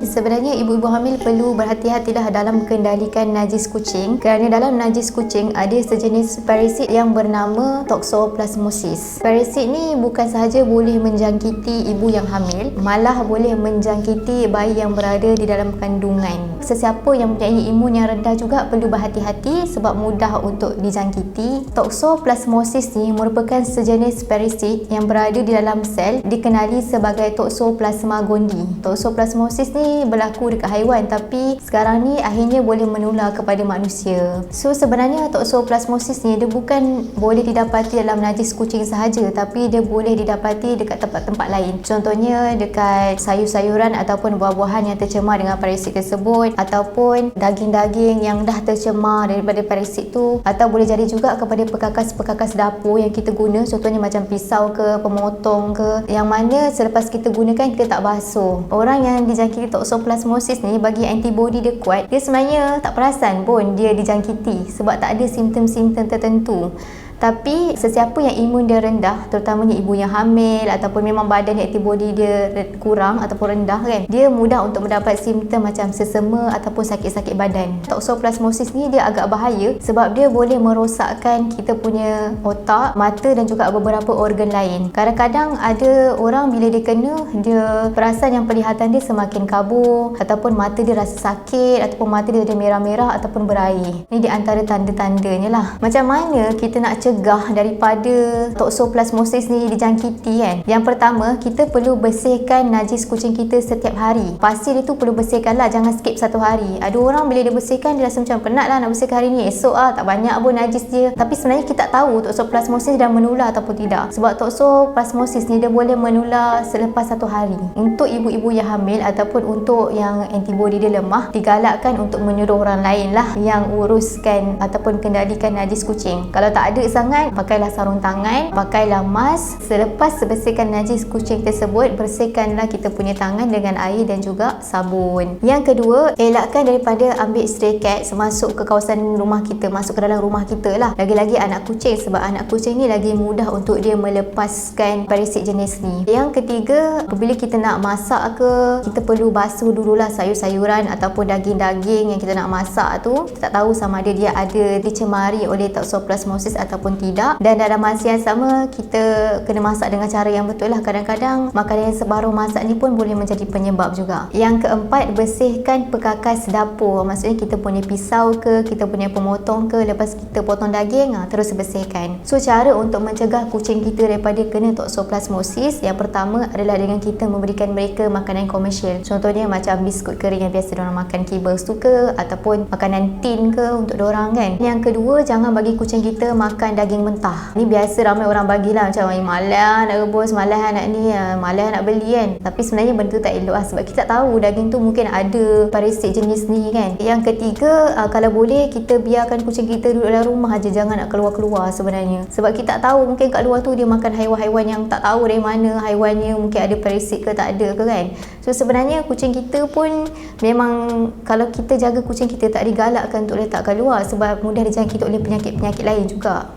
Sebenarnya ibu-ibu hamil perlu berhati-hatilah dalam mengendalikan najis kucing, kerana dalam najis kucing ada sejenis parasit yang bernama toxoplasmosis. Parasit ni bukan sahaja boleh menjangkiti ibu yang hamil, malah boleh menjangkiti bayi yang berada di dalam kandungan. Sesiapa yang mempunyai imun yang rendah juga perlu berhati-hati sebab mudah untuk dijangkiti. Toxoplasmosis ni merupakan sejenis parasit yang berada di dalam sel, dikenali sebagai Toxoplasma gondii. Toxoplasmosis ni berlaku dekat haiwan, tapi sekarang ni akhirnya boleh menular kepada manusia. So sebenarnya toxoplasmosis ni dia bukan boleh didapati dalam najis kucing sahaja, tapi dia boleh didapati dekat tempat-tempat lain. Contohnya dekat sayur-sayuran ataupun buah-buahan yang tercemar dengan parasit tersebut, ataupun daging-daging yang dah tercemar daripada parasit tu, atau boleh jadi juga kepada perkakas-perkakas dapur yang kita guna, contohnya macam pisau ke, pemotong ke, yang mana selepas kita gunakan kita tak basuh. Orang yang dijangkiti toxoplasmosis ni, bagi antibody dia kuat, dia sebenarnya tak perasan pun dia dijangkiti sebab tak ada simptom-simptom tertentu. Tapi sesiapa yang imun dia rendah, terutamanya ibu yang hamil ataupun memang badan antibody dia kurang ataupun rendah kan, dia mudah untuk mendapat simptom macam sesema ataupun sakit-sakit badan. Toxoplasmosis ni dia agak bahaya sebab dia boleh merosakkan kita punya otak, mata dan juga beberapa organ lain. Kadang-kadang ada orang bila dia kena, dia perasan yang penglihatan dia semakin kabur, ataupun mata dia rasa sakit, ataupun mata dia ada merah-merah ataupun berair. Ini di antara tanda-tandanya lah. Macam mana kita nak cegah daripada toxoplasmosis ni dijangkiti kan? Yang pertama, kita perlu bersihkan najis kucing kita setiap hari. Pasir itu perlu bersihkan lah, jangan skip satu hari. Ada orang bila dia bersihkan, dia rasa macam penat lah nak bersihkan hari ni, esok tak banyak pun najis dia. Tapi sebenarnya kita tak tahu toxoplasmosis dah menular ataupun tidak. Sebab toxoplasmosis ni dia boleh menular selepas satu hari. Untuk ibu-ibu yang hamil ataupun untuk yang antibody dia lemah, digalakkan untuk menyuruh orang lain lah yang uruskan ataupun kendalikan najis kucing. Kalau tak ada sangat, pakailah sarung tangan, pakailah mask. Selepas bersihkan najis kucing tersebut, bersihkanlah kita punya tangan dengan air dan juga sabun. Yang kedua, elakkan daripada ambil stray cat masuk ke kawasan rumah kita, masuk ke dalam rumah kita lah. Lagi-lagi anak kucing, sebab anak kucing ni lagi mudah untuk dia melepaskan parasit jenis ni. Yang ketiga, apabila kita nak masak ke, kita perlu basuh dululah sayur-sayuran ataupun daging-daging yang kita nak masak tu. Kita tak tahu sama ada dia ada dicemari oleh toxoplasmosis ataupun tidak, dan dalam masa yang sama kita kena masak dengan cara yang betul lah. Kadang-kadang makanan yang separuh masak ni pun boleh menjadi penyebab juga. Yang keempat, bersihkan perkakas dapur. Maksudnya kita punya pisau ke, kita punya pemotong ke, lepas kita potong daging, terus bersihkan. So cara untuk mencegah kucing kita daripada kena toxoplasmosis, yang pertama adalah dengan kita memberikan mereka makanan komersial. Contohnya macam biskut kering yang biasa diorang makan, kibbles tu ke, ataupun makanan tin ke untuk diorang kan. Yang kedua, jangan bagi kucing kita makan daging mentah. Ni biasa ramai orang bagilah macam malas nak rebus, malas nak ni, malas nak beli kan. Tapi sebenarnya benda tu tak elok lah, sebab kita tak tahu daging tu mungkin ada parasit jenis ni kan. Yang ketiga, kalau boleh kita biarkan kucing kita duduk dalam rumah aja, jangan nak keluar-keluar sebenarnya. Sebab kita tak tahu, mungkin kat luar tu dia makan haiwan-haiwan yang tak tahu dari mana haiwannya, mungkin ada parasit ke tak ada ke kan. So sebenarnya kucing kita pun memang, kalau kita jaga kucing kita, tak digalakkan untuk letak kat luar sebab mudah dijangkiti oleh penyakit-penyakit lain juga.